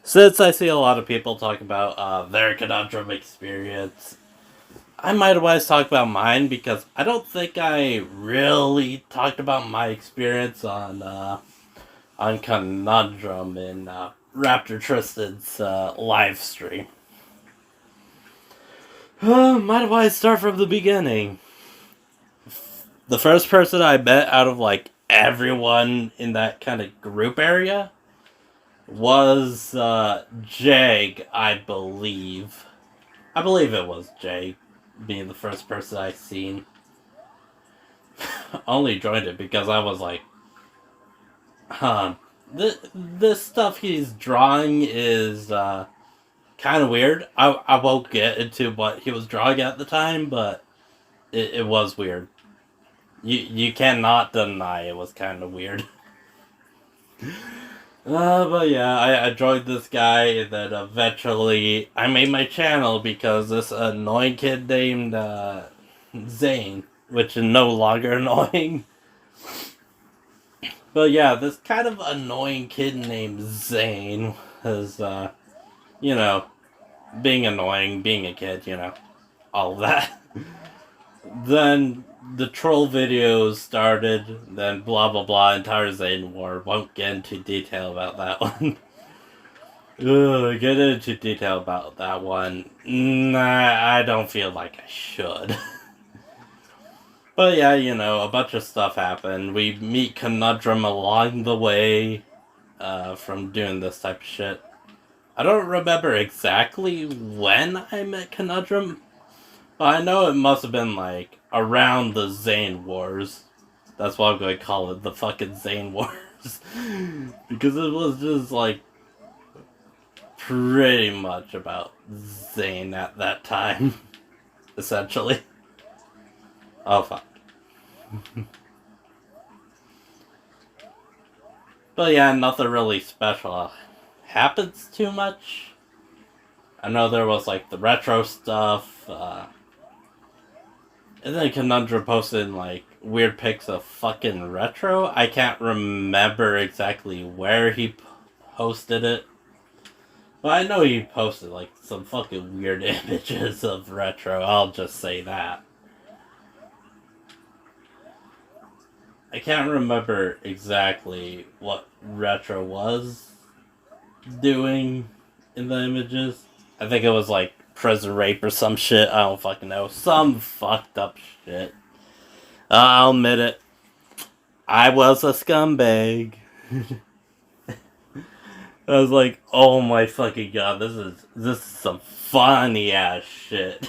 Since I see a lot of people talk about their conundrum experience, I might as well talk about mine because I don't think I really talked about my experience on conundrum in Raptor Tristan's live stream. Might as well start from the beginning. The first person I met out of like everyone in that kind of group area was Jag, I believe. I believe it was Jag being the first person I seen. Only joined it because I was like, huh, this stuff he's drawing is kind of weird. I won't get into what he was drawing at the time, but it was weird. You cannot deny it was kind of weird. But yeah, I joined this guy, and then eventually I made my channel because this annoying kid named Zane, which is no longer annoying. But yeah, this kind of annoying kid named Zane is, you know, being annoying, being a kid, all of that. Then the troll videos started, then blah blah blah, entire Zane war. Won't get into detail about that one. Get into detail about that one. Nah, I don't feel like I should. But yeah, a bunch of stuff happened. We meet Conundrum along the way from doing this type of shit. I don't remember exactly when I met Conundrum, but I know it must have been like around the Zane Wars. That's why I'm going to call it the fucking Zane Wars. Because it was just like pretty much about Zane at that time, essentially. Oh, fuck. But yeah, nothing really special happens too much. I know there was like the retro stuff, and then Conundrum posted like weird pics of fucking retro. I can't remember exactly where he posted it, but I know he posted like some fucking weird images of retro. I'll just say that. I can't remember exactly what retro was doing in the images. I think it was like prison rape or some shit. I don't fucking know. Some fucked up shit. I'll admit it. I was a scumbag. I was like, oh my fucking god, this is some funny ass shit.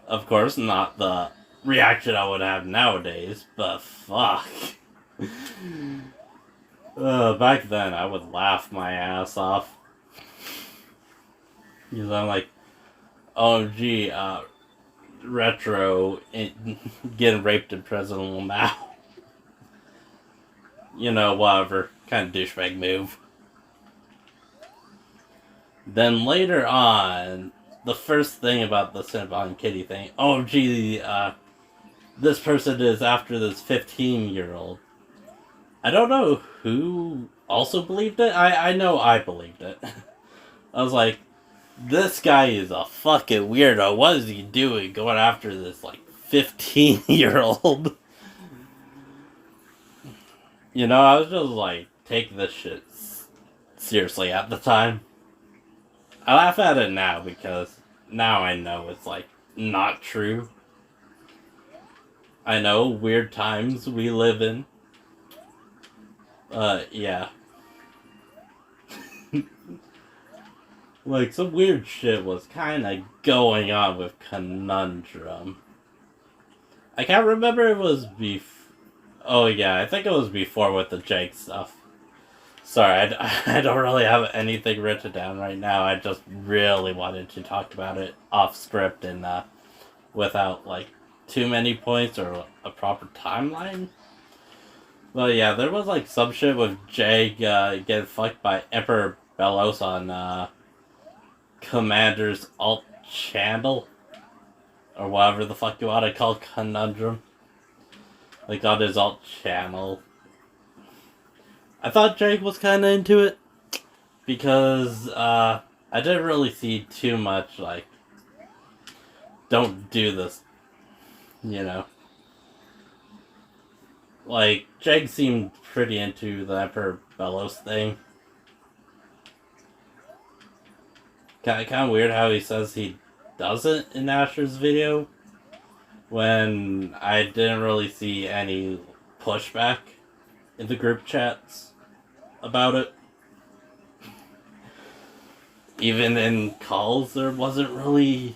Of course, not the reaction I would have nowadays, but fuck. Back then, I would laugh my ass off. Because I'm like, oh gee, retro getting raped in prison now. Whatever. Kind of douchebag move. Then later on, the first thing about the Cinnabon Kitty thing, oh gee, this person is after this 15-year-old. I don't know who also believed it. I know I believed it. I was like, this guy is a fucking weirdo. What is he doing going after this, like, 15-year-old? I was just like, take this shit seriously at the time. I laugh at it now because now I know it's, like, not true. I know, weird times we live in. Yeah. Like, some weird shit was kind of going on with Conundrum. I can't remember if it was Oh, yeah, I think it was before with the Jake stuff. Sorry, I don't really have anything written down right now. I just really wanted to talk about it off script and without, like, too many points or a proper timeline. But yeah, there was, like, some shit with Jake getting fucked by Emperor Bellows on Commander's alt channel. Or whatever the fuck you want to call Conundrum. Like, on his alt channel. I thought Jake was kind of into it. because I didn't really see too much like, don't do this, you know. Like, Jake seemed pretty into the Emperor Bellows thing. Kind of weird how he says he doesn't in Asher's video, when I didn't really see any pushback in the group chats about it. Even in calls, there wasn't really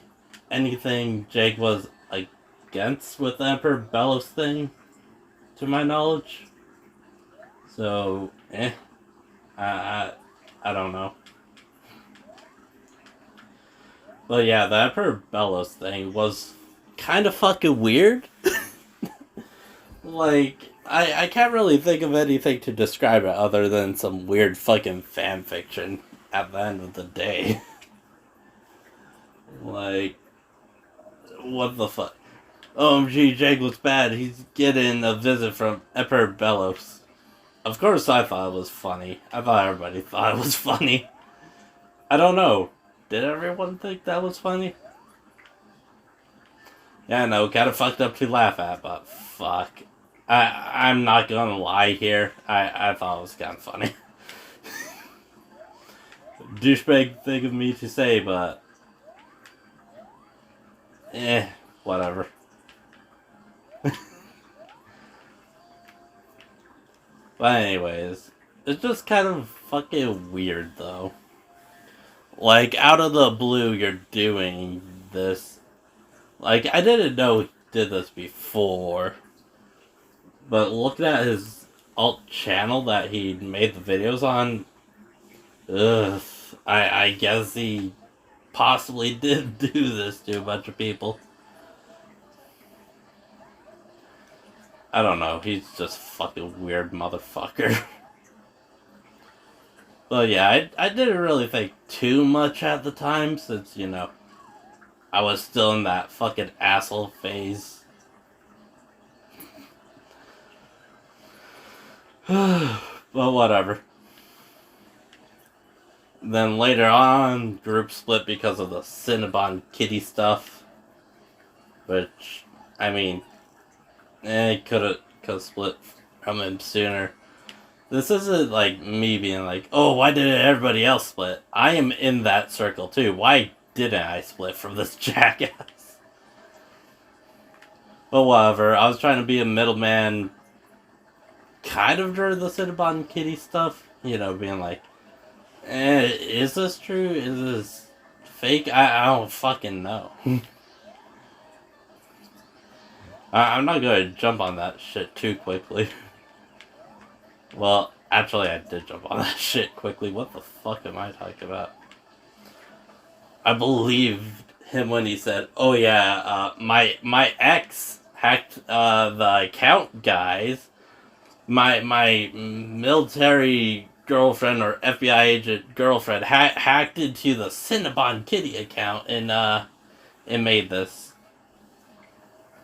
anything Jake was against with the Emperor Bellows thing, to my knowledge. So, I don't know. But yeah, the Emperor Bellows thing was kind of fucking weird. Like, I can't really think of anything to describe it other than some weird fucking fan fiction at the end of the day. Like, what the fuck? OMG, Jake was bad. He's getting a visit from Emperor Bellows. Of course I thought it was funny. I thought everybody thought it was funny. I don't know. Did everyone think that was funny? Yeah, no, kinda fucked up to laugh at, but fuck. I'm not gonna lie here. I thought it was kinda funny. Douchebag thing of me to say, but whatever. But anyways, it's just kind of fucking weird though. Like, out of the blue, you're doing this. Like, I didn't know he did this before. But looking at his alt channel that he made the videos on, ugh, I guess he possibly did do this to a bunch of people. I don't know, he's just fucking weird motherfucker. But yeah, I didn't really think too much at the time, since, you know, I was still in that fucking asshole phase. But whatever. Then later on, group split because of the Cinnabon Kitty stuff. Which, I mean, could have split from him sooner. This isn't like me being like, oh, why didn't everybody else split? I am in that circle too. Why didn't I split from this jackass? But whatever, I was trying to be a middleman kind of during the Cinnabon Kitty stuff. You know, being like, is this true? Is this fake? I don't fucking know. I'm not gonna jump on that shit too quickly. Well, actually, I did jump on that shit quickly. What the fuck am I talking about? I believed him when he said, "Oh yeah, my ex hacked the account, guys. My military girlfriend or FBI agent girlfriend hacked into the Cinnabon Kitty account and made this."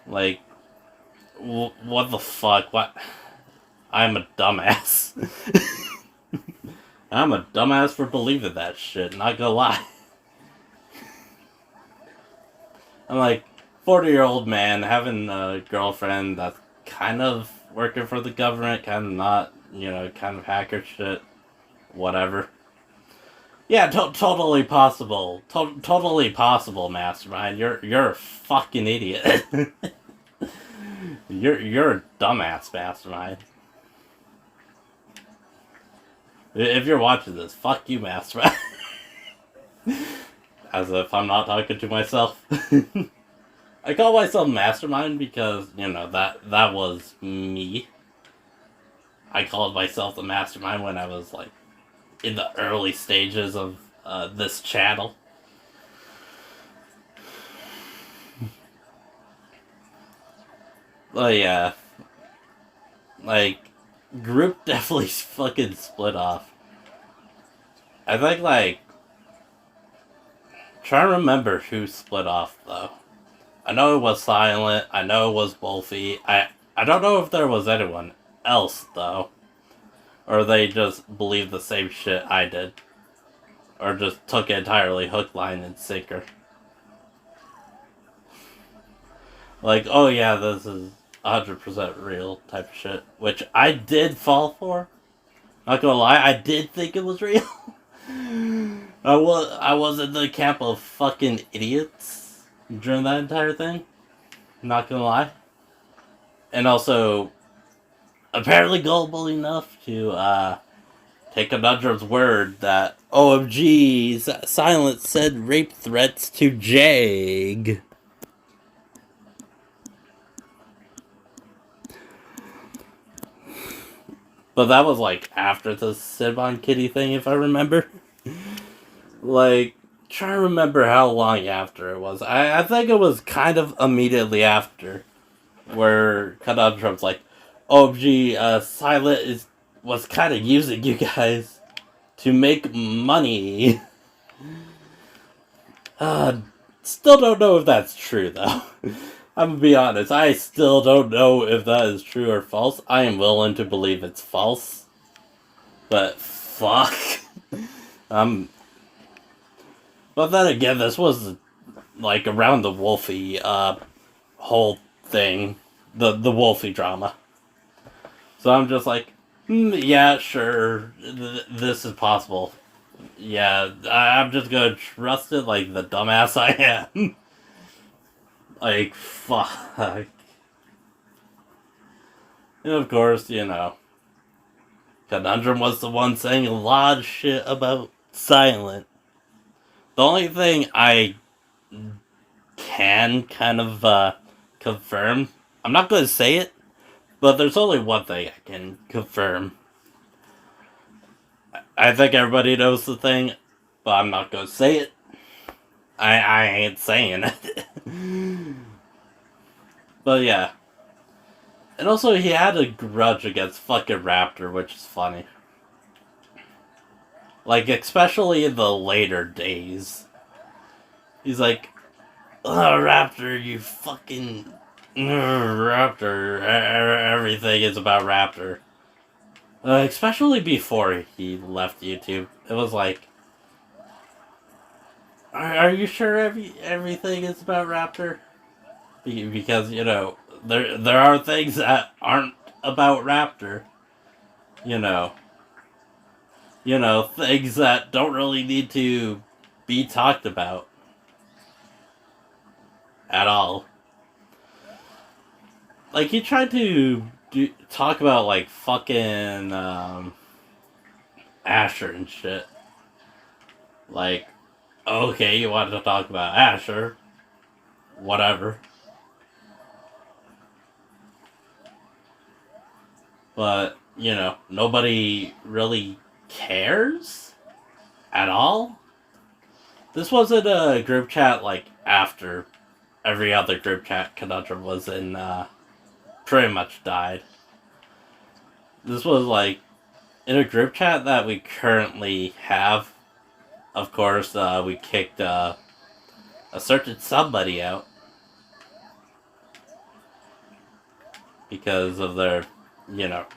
Like, what the fuck? What? I'm a dumbass. I'm a dumbass for believing that shit, not gonna lie. I'm like, 40-year-old man having a girlfriend that's kind of working for the government, kind of not, you know, kind of hacker shit, whatever. Yeah, totally possible. Totally possible, Mastermind. You're a fucking idiot. You're a dumbass, Mastermind. If you're watching this, fuck you, Mastermind. As if I'm not talking to myself. I call myself Mastermind because, you know, that was me. I called myself the Mastermind when I was, like, in the early stages of this channel. But yeah. Like, group definitely fucking split off. I think, like, trying to remember who split off, though. I know it was Silent. I know it was Wolfie. I don't know if there was anyone else, though. Or they just believed the same shit I did. Or just took it entirely hook, line, and sinker. Like, oh yeah, this is 100% real type of shit. Which I did fall for. Not gonna lie, I did think it was real. I was in the camp of fucking idiots during that entire thing. Not gonna lie. And also, apparently gullible enough to take Conundrum's word that OMG Silence said rape threats to Jag. But that was like after the Sibon Kitty thing, if I remember. Like, trying to remember how long after it was. I think it was kind of immediately after, where Conundrum's like, OMG, Silent was kind of using you guys to make money. Still don't know if that's true, though. I'm gonna be honest, I still don't know if that is true or false. I am willing to believe it's false. But, fuck. But then again, this was, like, around the Wolfie, whole thing. The Wolfie drama. So I'm just like, yeah, sure, this is possible. Yeah, I'm just gonna trust it like the dumbass I am. Like, fuck. And of course, Conundrum was the one saying a lot of shit about Silent. The only thing I can kind of confirm, I'm not gonna say it, but there's only one thing I can confirm. I think everybody knows the thing, but I'm not gonna say it. I ain't saying it. But yeah. And also, he had a grudge against fucking Raptor, which is funny. Like, especially in the later days. He's like, oh, Raptor, you fucking... Raptor. Everything is about Raptor. Especially before he left YouTube. It was like, are you sure everything is about Raptor? Because, there are things that aren't about Raptor. You know. Things that don't really need to be talked about. At all. Like, he tried to talk about, like, fucking, Asher and shit. Like, okay, you wanted to talk about Asher. Whatever. But, nobody really cares at all. This wasn't a group chat like after every other group chat Conundrum was in, pretty much died. This was like in a group chat that we currently have. Of course, we kicked a certain somebody out because of their,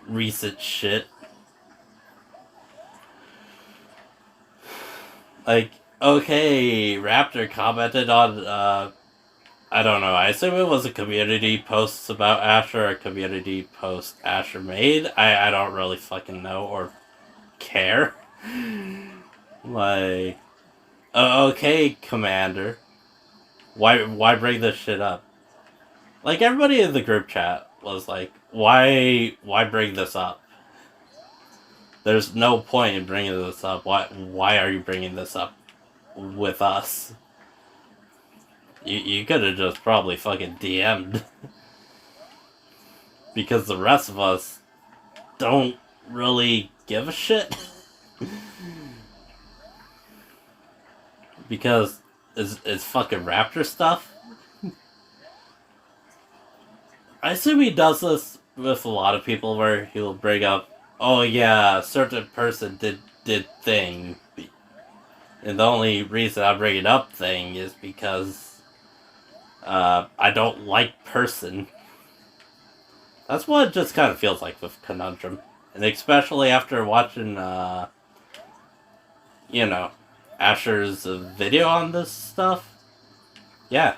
recent shit. Like, okay, Raptor commented on, I don't know, I assume it was a community post about Asher, a community post Asher made. I don't really fucking know or care. Like, okay, Commander. Why bring this shit up? Like, everybody in the group chat was like, why bring this up? There's no point in bringing this up. Why are you bringing this up with us? You could have just probably fucking DM'd. Because the rest of us don't really give a shit. Because it's fucking Raptor stuff. I assume he does this with a lot of people where he'll bring up, oh yeah, a certain person did thing. And the only reason I bring it up thing is because I don't like person. That's what it just kind of feels like with Conundrum. And especially after watching, Asher's video on this stuff, yeah,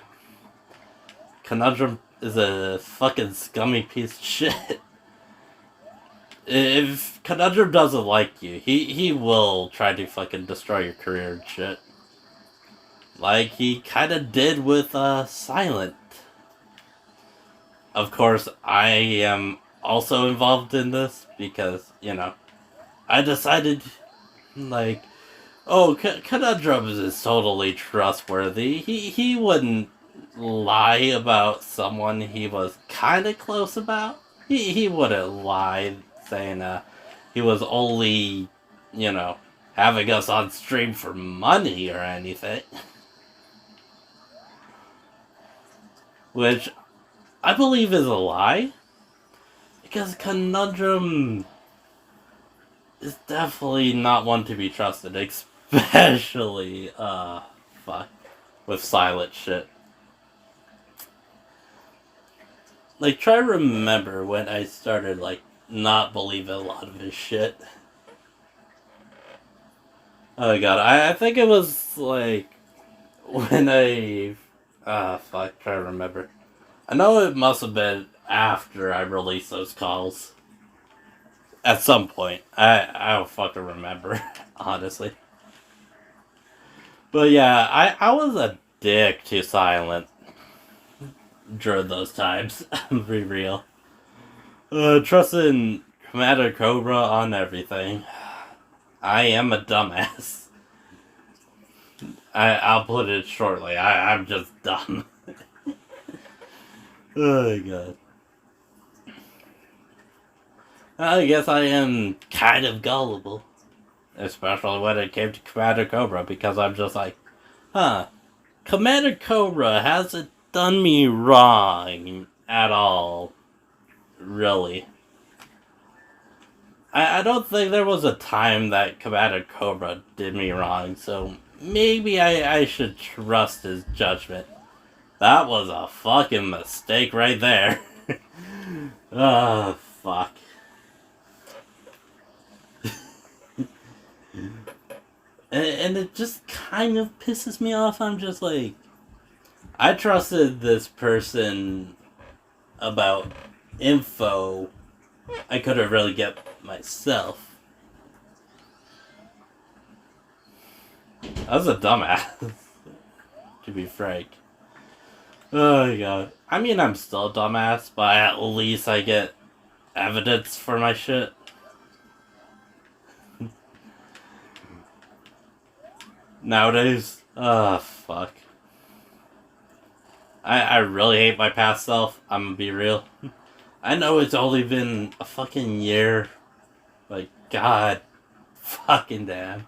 Conundrum is a fucking scummy piece of shit. If Conundrum doesn't like you, he will try to fucking destroy your career and shit. Like he kinda did with Silent. Of course, I am also involved in this because, you know, I decided, like, oh, Conundrum is totally trustworthy. He wouldn't lie about someone he was kind of close about. He wouldn't lie saying he was only, you know, having us on stream for money or anything. Which I believe is a lie. Because Conundrum is definitely not one to be trusted, especially, fuck, with silent shit. Like, try to remember when I started, like, not believing a lot of his shit. Oh god, I think it was, like, when fuck, try to remember. I know it must have been after I released those calls. At some point. I don't fucking remember, honestly. But yeah, I was a dick to Silent during those times. Be real. Trusting Commander Cobra on everything. I am a dumbass. I'll put it shortly. I'm just dumb. Oh god. I guess I am kind of gullible. Especially when it came to Commander Cobra, because I'm just like, huh, Commander Cobra hasn't done me wrong at all. Really. I don't think there was a time that Commander Cobra did me wrong, so maybe I should trust his judgment. That was a fucking mistake right there. Oh, fuck. And it just kind of pisses me off. I'm just like, I trusted this person about info I couldn't really get myself. I was a dumbass, to be frank. Oh god. I mean, I'm still a dumbass, but at least I get evidence for my shit. Nowadays, fuck. I really hate my past self, I'm gonna be real. I know it's only been a fucking year, but god fucking damn.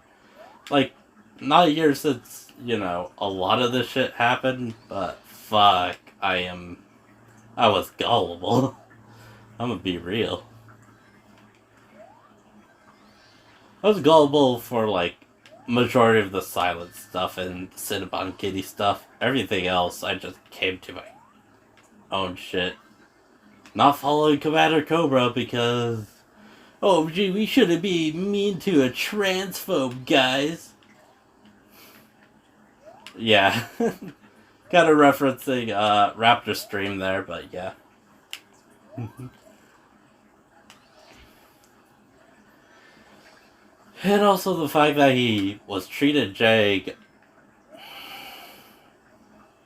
Like, not a year since, you know, a lot of this shit happened, but fuck, I was gullible. I'm gonna be real. I was gullible for, like, majority of the Silent stuff and Cinnabon Kitty stuff. Everything else, I just came to my own shit. Not following Commander Cobra because, oh gee, we shouldn't be mean to a transphobe, guys. Yeah. Kind of referencing Raptor stream there, but yeah. And also the fact that he was treated Jag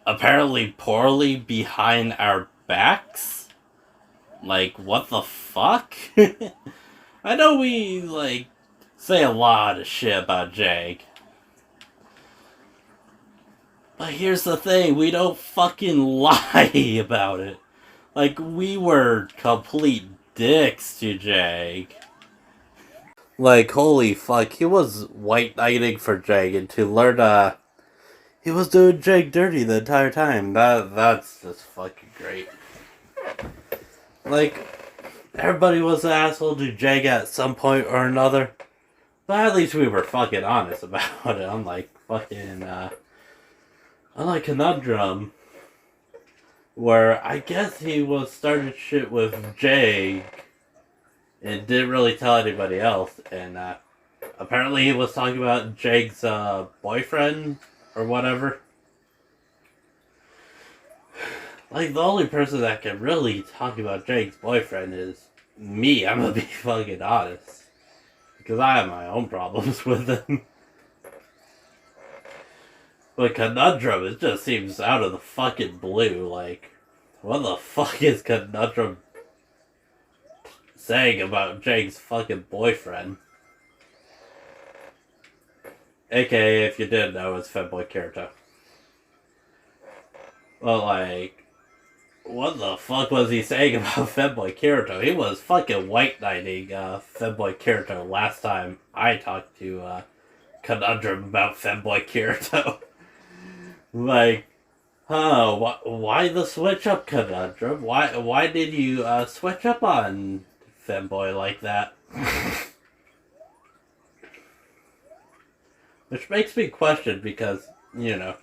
apparently poorly behind our backs. Like, what the fuck? I know we, like, say a lot of shit about Jag. But here's the thing, we don't fucking lie about it. Like, we were complete dicks to Jag. Like, holy fuck, he was white knighting for Jag, and to learn, he was doing Jag dirty the entire time. That's just fucking great. Like, everybody was an asshole to Jag at some point or another. But at least we were fucking honest about it. Unlike Conundrum, where I guess he was started shit with Jag and didn't really tell anybody else. And Apparently he was talking about Jake's boyfriend or whatever. Like, the only person that can really talk about Jake's boyfriend is me. I'm gonna be fucking honest. Because I have my own problems with him. But Conundrum, it just seems out of the fucking blue. Like, what the fuck is Conundrum saying about Jake's fucking boyfriend? AKA, if you didn't know, it's Femboy Kirito. Well, like, what the fuck was he saying about Femboy Kirito? He was fucking white knighting Femboy Kirito last time I talked to Conundrum about Femboy Kirito. Like, why the switch up, Conundrum? Why did you switch up on Femboy like that? Which makes me question because, you know,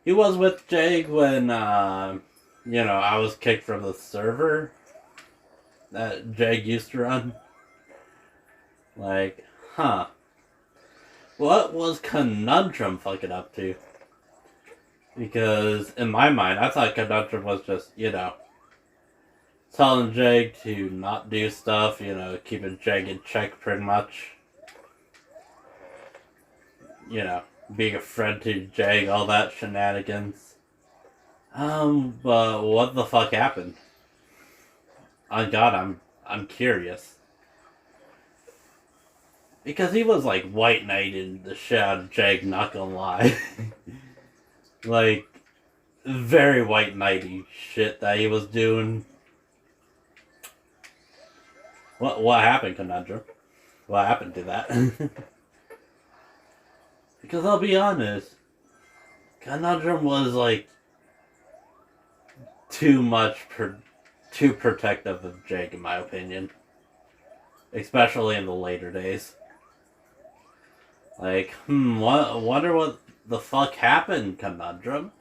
he was with Jake when, you know, I was kicked from the server that Jake used to run. Like, huh. What was Conundrum fucking up to? Because, in my mind, I thought Conundrum was just, you know, telling Jake to not do stuff, you know, keeping Jake in check pretty much. You know, being a friend to Jake, all that shenanigans. But what the fuck happened? On God, I'm curious. Because he was like white knighting the shit out of Jake, not gonna lie. Like, very white knighty shit that he was doing. What happened, Conundrum? What happened to that? Because I'll be honest, Conundrum was like too protective of Jake, in my opinion. Especially in the later days. Like, wonder what the fuck happened, Conundrum?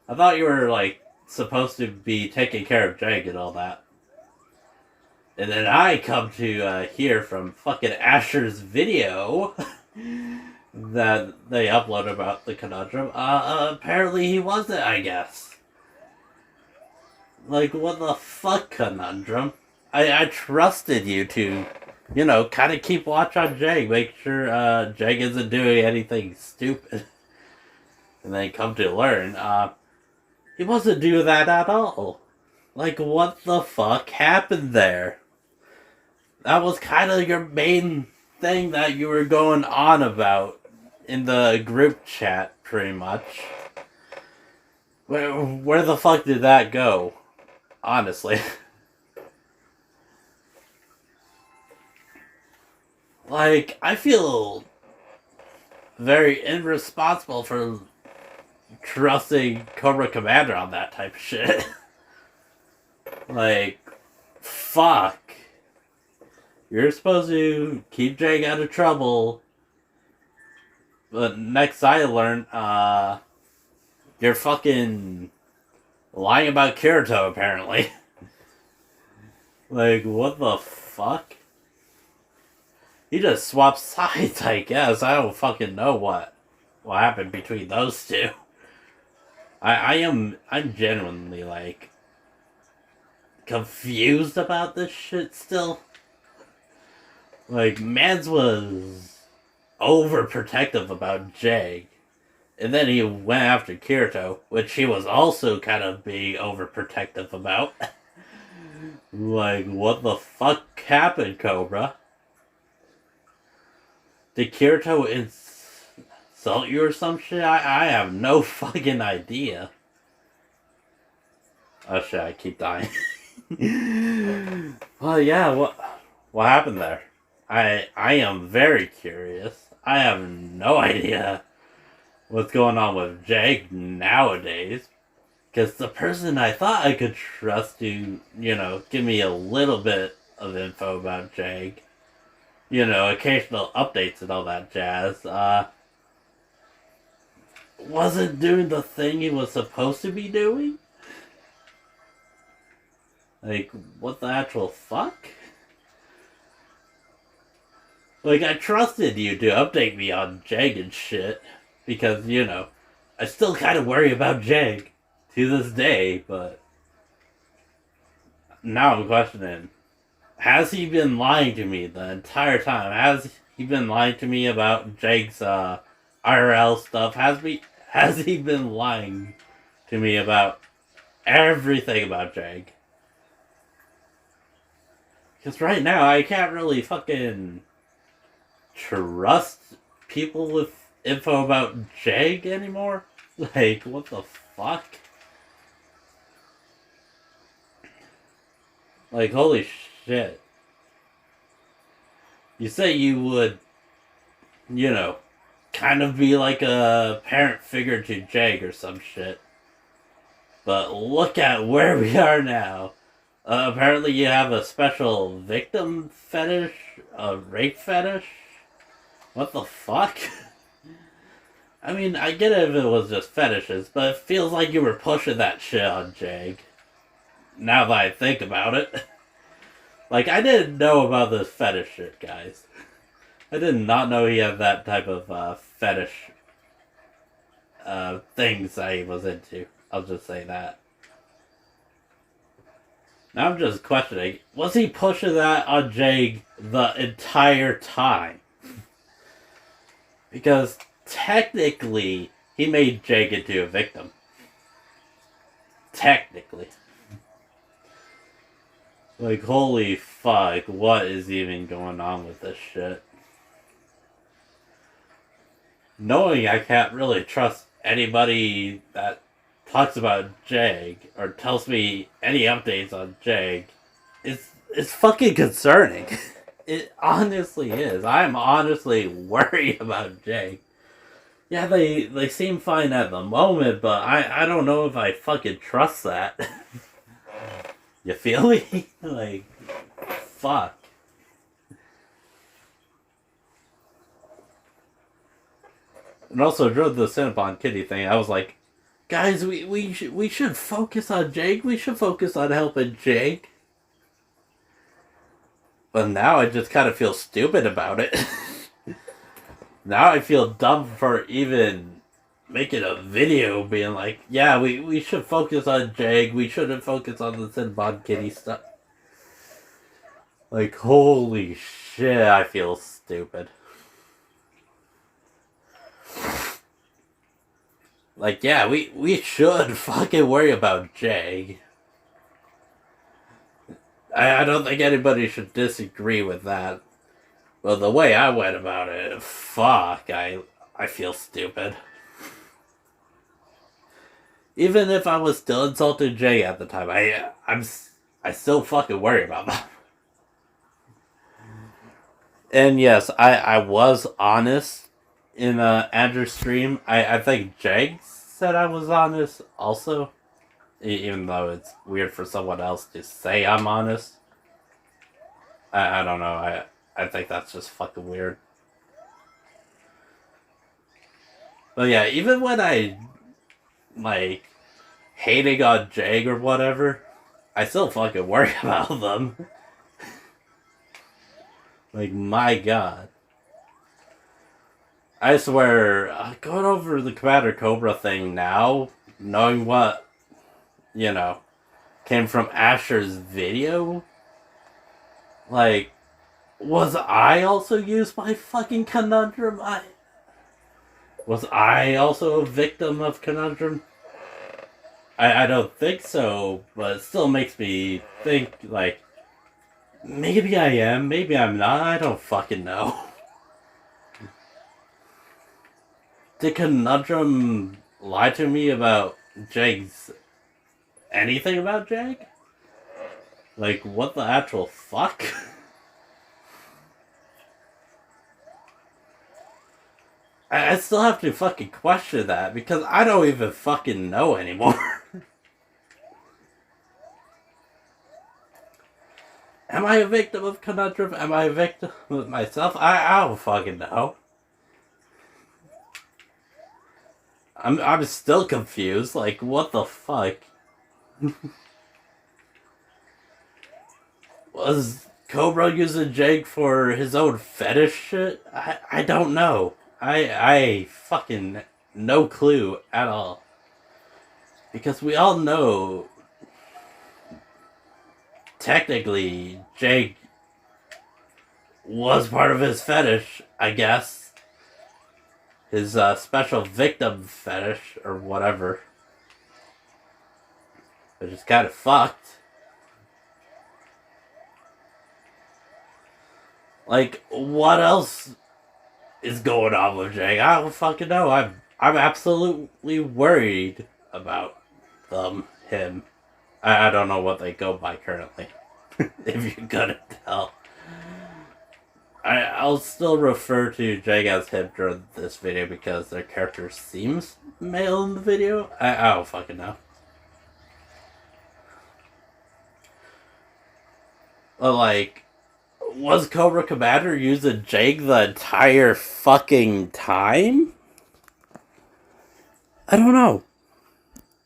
I thought you were, like, supposed to be taking care of Jake and all that. And then I come to hear from fucking Asher's video that they uploaded about the Conundrum. Apparently he wasn't, I guess. Like, what the fuck, Conundrum? I trusted you to, you know, kind of keep watch on Jake. Make sure Jake isn't doing anything stupid. And then come to learn, he wasn't doing that at all. Like, what the fuck happened there? That was kind of your main thing that you were going on about in the group chat, pretty much. Where the fuck did that go? Honestly. Like, I feel very irresponsible for trusting Cobra Commander on that type of shit. Like, fuck. You're supposed to keep Jake out of trouble. But next I learned, you're fucking lying about Kirito, apparently. Like, what the fuck? He just swapped sides, I guess. I don't fucking know what happened between those two. I'm genuinely, like, confused about this shit still. Like, Mans was overprotective about Jake. And then he went after Kirito, which he was also kind of being overprotective about. Like, what the fuck happened, Cobra? Did Kirito insult you or some shit? I have no fucking idea. Oh shit, I keep dying. Well, yeah, what happened there? I am very curious. I have no idea what's going on with Jake nowadays. Because the person I thought I could trust to, you know, give me a little bit of info about Jake, you know, occasional updates and all that jazz, wasn't doing the thing he was supposed to be doing? Like, what the actual fuck? Like, I trusted you to update me on Jag and shit. Because, I still kind of worry about Jag to this day, but now I'm questioning. Has he been lying to me the entire time? Has he been lying to me about Jag's IRL stuff? Has he been lying to me about everything about Jag? Because right now I can't really fucking trust people with info about Jag anymore. Like, what the fuck? Like, holy shit. You say you would, you know, kind of be like a parent figure to Jag or some shit. But look at where we are now. Apparently you have a special victim fetish? A rape fetish? What the fuck? I mean, I get it if it was just fetishes, but it feels like you were pushing that shit on Jag. Now that I think about it. Like, I didn't know about this fetish shit, guys. I did not know he had that type of fetish things that he was into. I'll just say that. Now I'm just questioning, was he pushing that on Jag the entire time? Because technically, he made Jag into a victim. Technically. Like, holy fuck, what is even going on with this shit? Knowing I can't really trust anybody that talks about Jag or tells me any updates on Jag it's fucking concerning. It honestly is. I'm honestly worried about Jag. Yeah, they seem fine at the moment, but I don't know if I fucking trust that. You feel me? Like, fuck. And also during the Cinnabon Kitty thing, I was like, guys, we should focus on Jag. We should focus on helping Jag. But now I just kind of feel stupid about it. Now I feel dumb for even making a video being like, yeah, we should focus on Jag. We shouldn't focus on the Cinnabon Kitty stuff. Like, holy shit, I feel stupid. Like, yeah, we should fucking worry about Jag. I don't think anybody should disagree with that. But the way I went about it, fuck, I feel stupid. Even if I was still insulting Jag at the time, I still fucking worry about that. And yes, I was honest in Andrew's stream. I think Jag said I was honest also. Even though it's weird for someone else to say I'm honest. I don't know. I think that's just fucking weird. But yeah, even when I, like, hating on Jag or whatever, I still fucking worry about them. Like, my god. I swear, going over the Commander Cobra thing now, knowing what, came from Asher's video, like, was I also used by fucking Conundrum? Was I also a victim of Conundrum? I don't think so, but it still makes me think, like, maybe I am, maybe I'm not, I don't fucking know. Did Conundrum lie to me about Jag's... anything about Jag? Like, what the actual fuck? I still have to fucking question that, because I don't even fucking know anymore. Am I a victim of Conundrum? Am I a victim of myself? I don't fucking know. I'm still confused. Like, what the fuck? Cobra using Jake for his own fetish shit? I don't know. I fucking no clue at all. Because we all know, technically, Jake was part of his fetish, I guess. His special victim fetish, or whatever. Which is kind of fucked. Like, what else is going on with Jake? I don't fucking know. I'm absolutely worried about him. I don't know what they go by currently. If you're gonna tell. I'll still refer to Jake as him during this video because their character seems male in the video. I don't fucking know. But like, was Cobra Commander using Jake the entire fucking time? I don't know.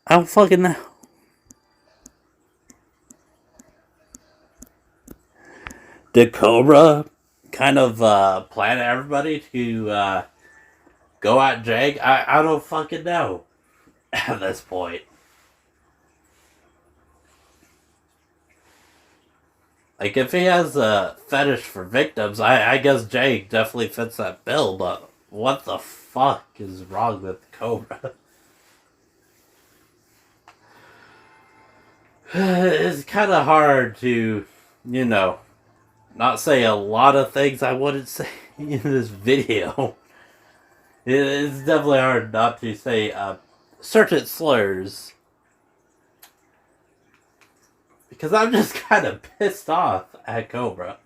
I don't fucking know. Did Cobra kind of plan everybody to go at Jake? I don't fucking know at this point. Like, if he has a fetish for victims, I guess Jake definitely fits that bill, but what the fuck is wrong with Cobra? It's kind of hard to, not say a lot of things I wouldn't say in this video. It's definitely hard not to say certain slurs. Because I'm just kind of pissed off at Cobra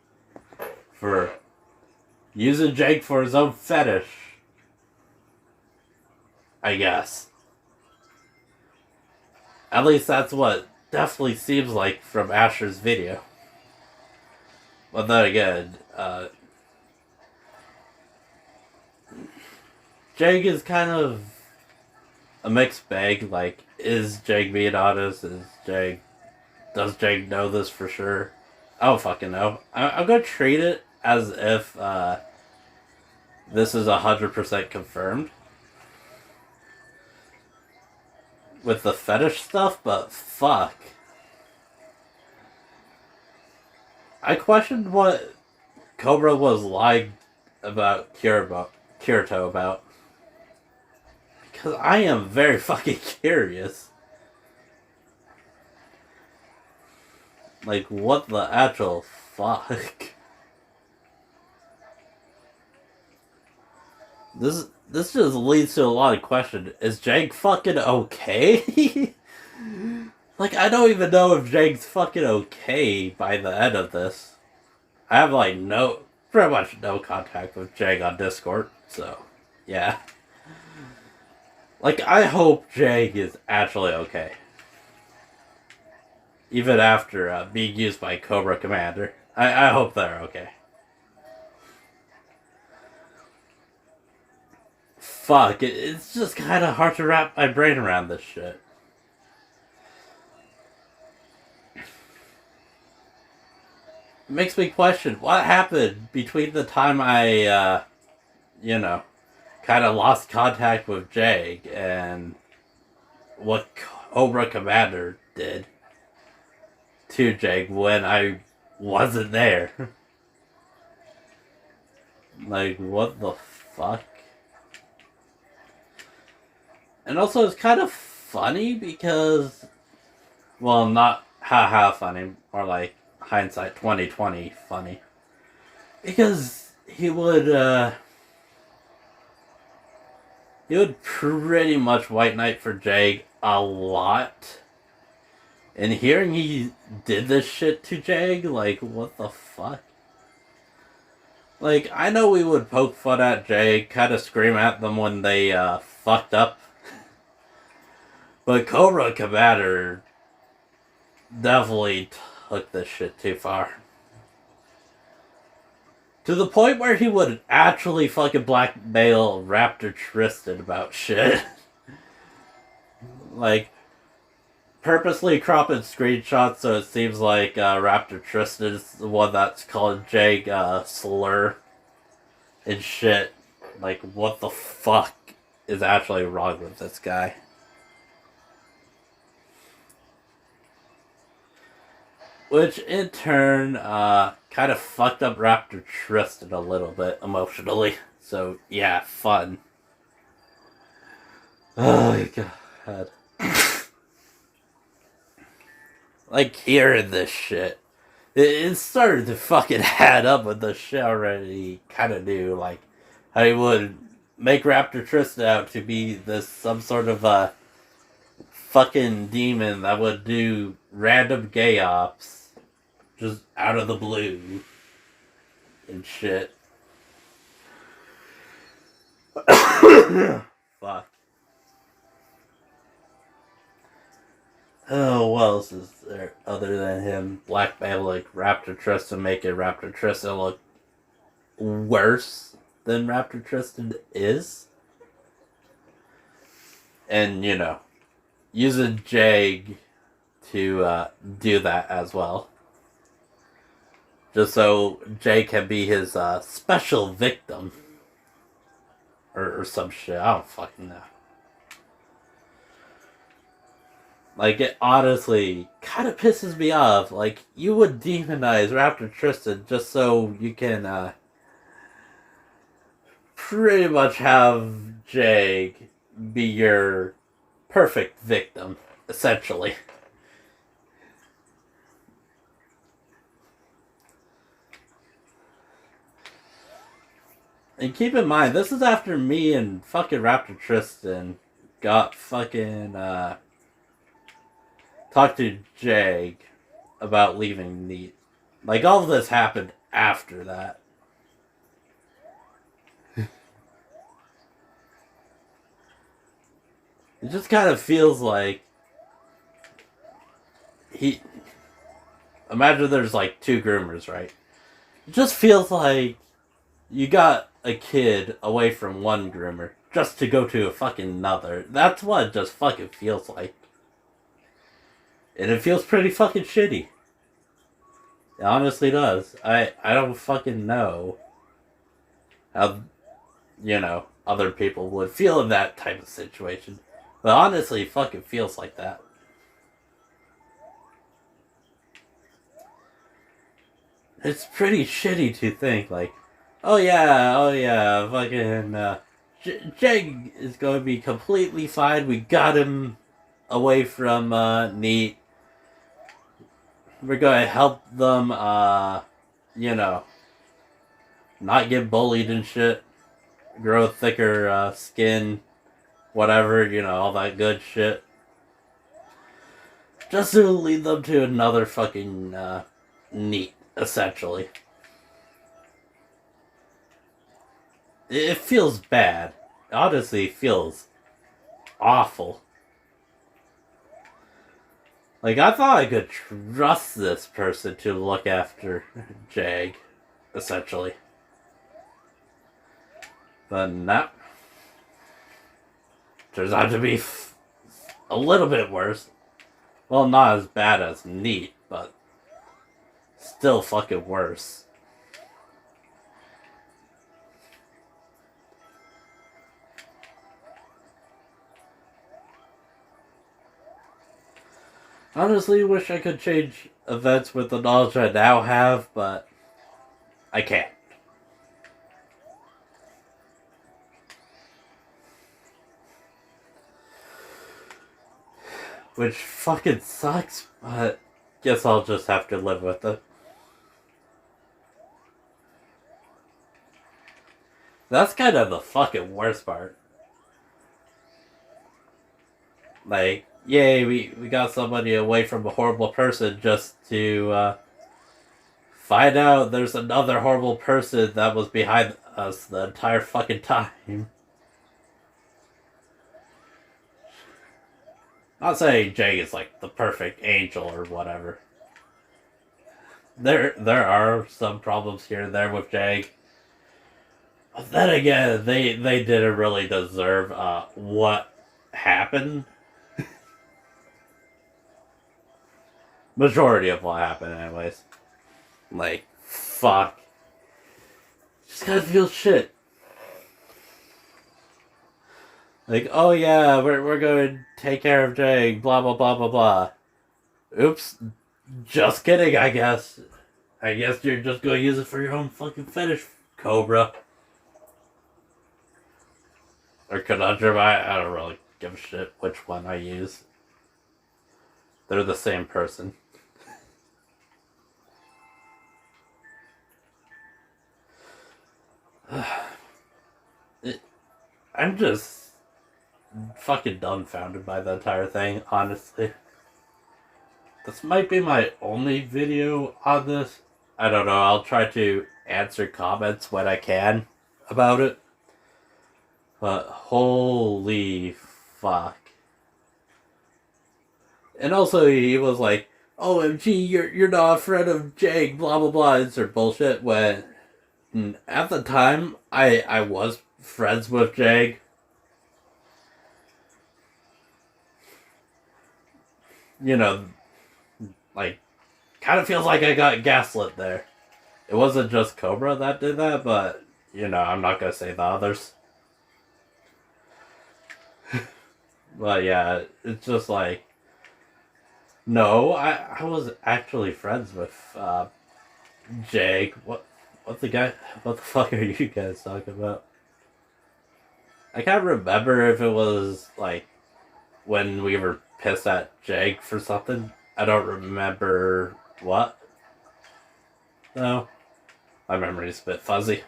for using Jake for his own fetish. I guess. At least that's what definitely seems like from Asher's video. But then again, Jake is kind of a mixed bag. Like, is Jake being honest? Does Jake know this for sure? I don't fucking know. I'm gonna treat it as if this is 100% confirmed with the fetish stuff, but fuck. I questioned what Cobra was lying about Kirito about. Because I am very fucking curious. Like, what the actual fuck? This just leads to a lot of questions. Is Jake fucking okay? Like, I don't even know if Jake's fucking okay by the end of this. I have, like, pretty much no contact with Jake on Discord, so, yeah. Like, I hope Jake is actually okay. Even after being used by Cobra Commander. I hope they're okay. Fuck, it's just kind of hard to wrap my brain around this shit. It makes me question what happened between the time I, kind of lost contact with Jake and what Cobra Commander did to Jake when I wasn't there. Like, what the fuck? And also, it's kind of funny because, well, not haha funny, more like hindsight 2020 funny. Because he would pretty much white knight for Jake a lot. And hearing he did this shit to Jag, like, what the fuck? Like, I know we would poke fun at Jag, kind of scream at them when they fucked up. But Cobra Commander definitely took this shit too far. To the point where he would actually fucking blackmail Raptor Tristan about shit. Like, purposely cropping screenshots so it seems like Raptor Tristan is the one that's calling Jake slur and shit. Like, what the fuck is actually wrong with this guy? Which in turn kind of fucked up Raptor Tristan a little bit emotionally. So yeah, fun. Oh my god. Like hearing this shit. It started to fucking add up with the shit already kind of knew. Like, I would make Raptor Tristan out to be this some sort of fucking demon that would do random gay ops just out of the blue and shit. Fuck. Oh, what else is there other than him blackmailing Raptor Tristan, making Raptor Tristan look worse than Raptor Tristan is? And, you know, using Jag to do that as well. Just so Jay can be his special victim. Or some shit. I don't fucking know. Like, it honestly kind of pisses me off. Like, you would demonize Raptor Tristan just so you can pretty much have Jag be your perfect victim, essentially. And keep in mind, this is after me and fucking Raptor Tristan got fucking talked to Jag about leaving Neat. Like, all of this happened after that. It just kind of feels like he... Imagine there's like two groomers, right? It just feels like you got a kid away from one groomer just to go to a fucking another. That's what it just fucking feels like. And it feels pretty fucking shitty. It honestly does. I don't fucking know how, you know, other people would feel in that type of situation. But honestly, it fucking feels like that. It's pretty shitty to think, like, oh yeah, fucking, Jag is going to be completely fine. We got him away from, Neat. We're going to help them, you know, not get bullied and shit. Grow thicker, skin. Whatever, you know, all that good shit. Just to lead them to another fucking, Neat, essentially. It feels bad. It honestly feels awful. Like, I thought I could trust this person to look after Jag, essentially. But no. Turns out to be a little bit worse. Well, not as bad as Neat, but still fucking worse. Honestly, wish I could change events with the knowledge I now have, but I can't. Which fucking sucks, but guess I'll just have to live with it. That's kind of the fucking worst part. Like, yay, we got somebody away from a horrible person just to find out there's another horrible person that was behind us the entire fucking time. Not saying Jay is like the perfect angel or whatever. There are some problems here and there with Jay. But then again, they didn't really deserve what happened. Majority of what happened, anyways. Like, fuck. Just gotta feel shit. Like, oh yeah, we're going to take care of Jake, blah blah blah blah blah. Oops. Just kidding, I guess. I guess you're just gonna use it for your own fucking fetish, Cobra. Or Conundrum, I don't really give a shit which one I use. They're the same person. I'm just fucking dumbfounded by the entire thing, honestly. This might be my only video on this. I don't know, I'll try to answer comments when I can about it. But holy fuck. And also he was like, OMG, you're not a friend of Jake, blah blah blah. It's their bullshit. When at the time I was friends with Jake. You know, like, kind of feels like I got gaslit there. It wasn't just Cobra that did that, but, you know, I'm not gonna say the others. But yeah, it's just like, no, I was actually friends with Jake. What the fuck are you guys talking about? I can't remember if it was like when we were pissed at Jake for something. I don't remember what. No, my memory's a bit fuzzy.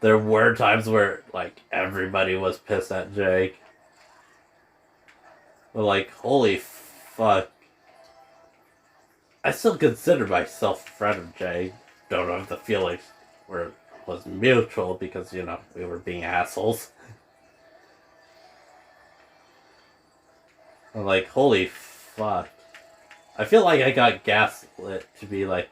There were times where like everybody was pissed at Jake. But like, holy fuck. I still consider myself a friend of Jake. Don't know if the feelings was mutual because, you know, we were being assholes. I'm like, holy fuck. I feel like I got gaslit to be like,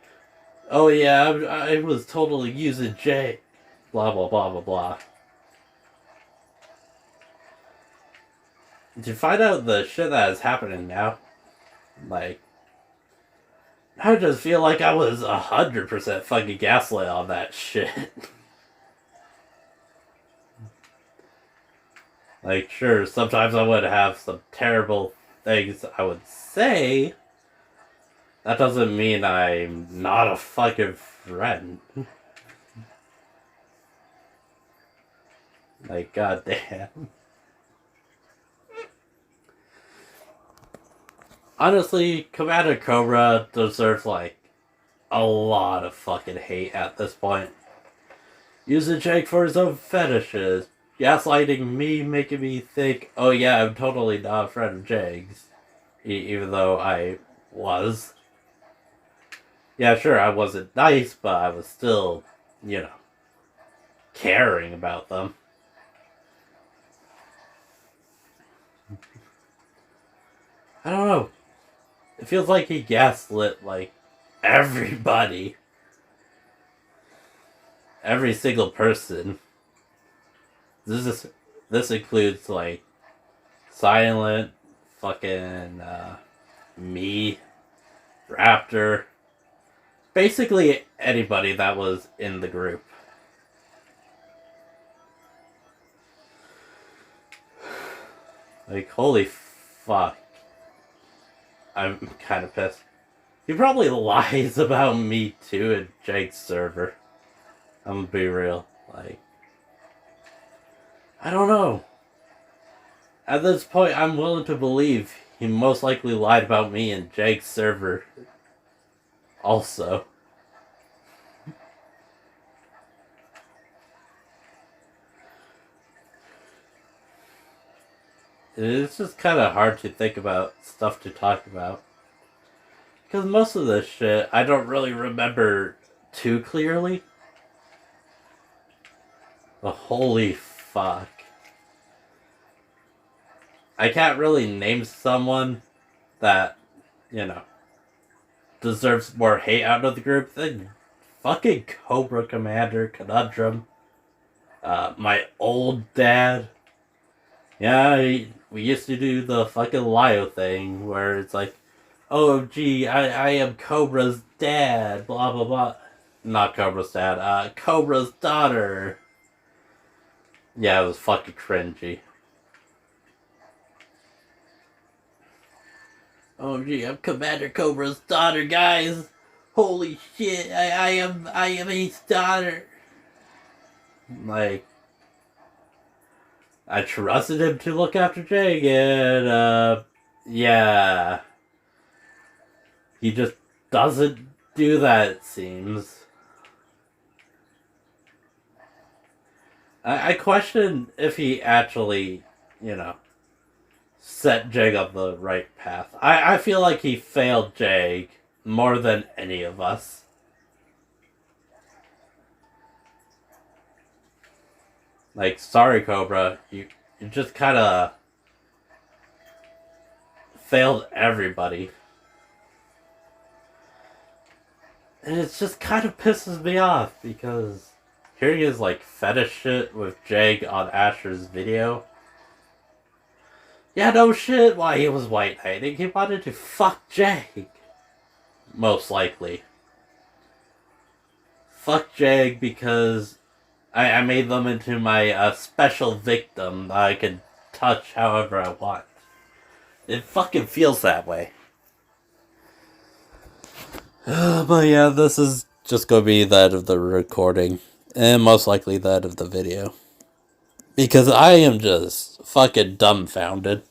oh yeah, I was totally using Jake. Blah, blah, blah, blah, blah. To find out the shit that is happening now, like, I just feel like I was 100% fucking gaslit on that shit. Like, sure, sometimes I would have some terrible things I would say. That doesn't mean I'm not a fucking friend. Like, goddamn. Honestly, Commander Cobra deserves, like, a lot of fucking hate at this point. Using Jake for his own fetishes. Gaslighting me, making me think, oh yeah, I'm totally not a friend of Jake's. Even though I was. Yeah, sure, I wasn't nice, but I was still, you know, caring about them. I don't know. It feels like he gaslit, like, everybody. Every single person. This includes, like, Silent, fucking, me, Raptor. Basically anybody that was in the group. Like, holy fuck. I'm kind of pissed. He probably lies about me too in Jake's server. I'm gonna be real. Like, I don't know. At this point, I'm willing to believe he most likely lied about me in Jake's server. Also. It's just kind of hard to think about stuff to talk about. Because most of this shit, I don't really remember too clearly. But holy fuck. I can't really name someone that, you know, deserves more hate out of the group than fucking Cobra Commander Conundrum. My old dad. Yeah, we used to do the fucking Lio thing where it's like, OMG, I am Cobra's dad, blah blah blah. Not Cobra's dad, Cobra's daughter. Yeah, it was fucking cringy. OMG, I'm Commander Cobra's daughter, guys. Holy shit, I am his daughter. Like, I trusted him to look after Jake, and yeah, he just doesn't do that. It seems. I question if he actually, you know, set Jake on the right path. I feel like he failed Jake more than any of us. Like, sorry, Cobra, you just kind of failed everybody. And it just kind of pisses me off because here he is, like, fetish shit with Jake on Asher's video. Yeah, no shit why he was white knighting. He wanted to fuck Jake. Most likely. Fuck Jake because I made them into my special victim that I can touch however I want. It fucking feels that way. But yeah, this is just gonna be the end of the recording. And most likely the end of the video. Because I am just fucking dumbfounded.